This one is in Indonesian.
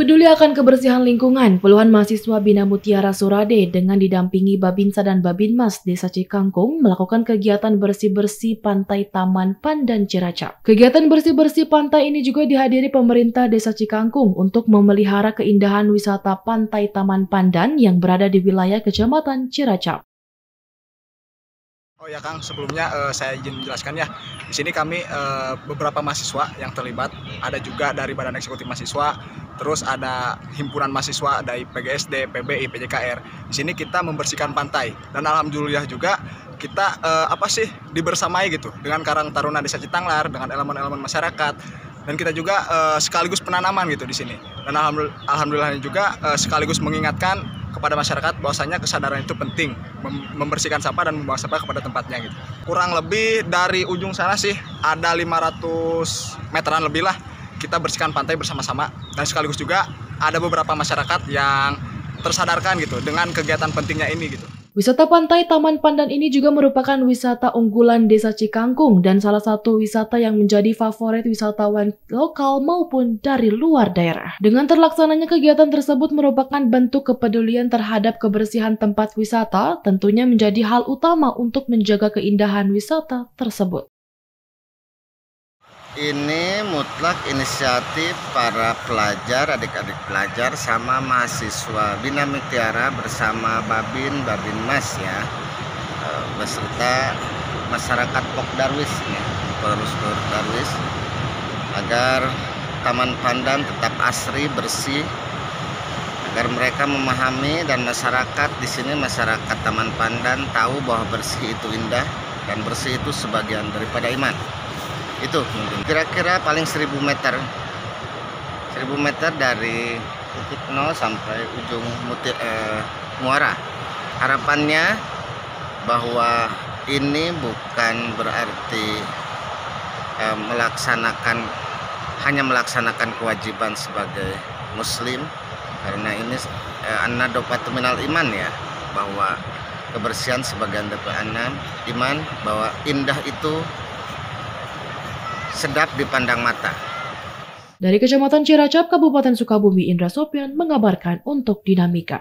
Peduli akan kebersihan lingkungan, puluhan mahasiswa Bina Mutiara Surade dengan didampingi Babinsa dan Babinmas Desa Cikangkung melakukan kegiatan bersih-bersih pantai Taman Pandan Ciracap. Kegiatan bersih-bersih pantai ini juga dihadiri pemerintah Desa Cikangkung untuk memelihara keindahan wisata pantai Taman Pandan yang berada di wilayah Kecamatan Ciracap. Oh ya Kang, sebelumnya saya izin menjelaskan ya. Di sini kami beberapa mahasiswa yang terlibat, ada juga dari Badan Eksekutif Mahasiswa, terus ada himpunan mahasiswa dari PGSD, PBI, PJKR. Di sini kita membersihkan pantai dan alhamdulillah juga kita dibersamai gitu dengan Karang Taruna Desa Citanglar, dengan elemen-elemen masyarakat, dan kita juga sekaligus penanaman gitu di sini. Dan alhamdulillah juga sekaligus mengingatkan kepada masyarakat bahwasanya kesadaran itu penting, membersihkan sampah dan membuang sampah kepada tempatnya gitu. Kurang lebih dari ujung sana sih ada 500 meteran lebih lah kita bersihkan pantai bersama-sama, dan sekaligus juga ada beberapa masyarakat yang tersadarkan gitu dengan kegiatan pentingnya ini gitu. Wisata pantai Taman Pandan ini juga merupakan wisata unggulan Desa Cikangkung dan salah satu wisata yang menjadi favorit wisatawan lokal maupun dari luar daerah. Dengan terlaksananya kegiatan tersebut merupakan bentuk kepedulian terhadap kebersihan tempat wisata, tentunya menjadi hal utama untuk menjaga keindahan wisata tersebut. Ini mutlak inisiatif para pelajar, adik-adik pelajar sama mahasiswa Bina Mutiara bersama Babinmas ya, beserta masyarakat Pok Darwis ya, pengurus Darwis, agar Taman Pandan tetap asri, bersih, agar mereka memahami dan masyarakat di sini, masyarakat Taman Pandan tahu bahwa bersih itu indah dan bersih itu sebagian daripada iman. Itu mungkin kira-kira paling 1000 meter dari titik 0 sampai ujung muara. Harapannya bahwa ini bukan berarti hanya melaksanakan kewajiban sebagai muslim, karena ini an-nadofatu minal iman ya, bahwa kebersihan sebagian daripada iman, bahwa indah itu sedap dipandang mata. Dari Kecamatan Ciracap, Kabupaten Sukabumi, Indra Sopyan mengabarkan untuk Dinamika.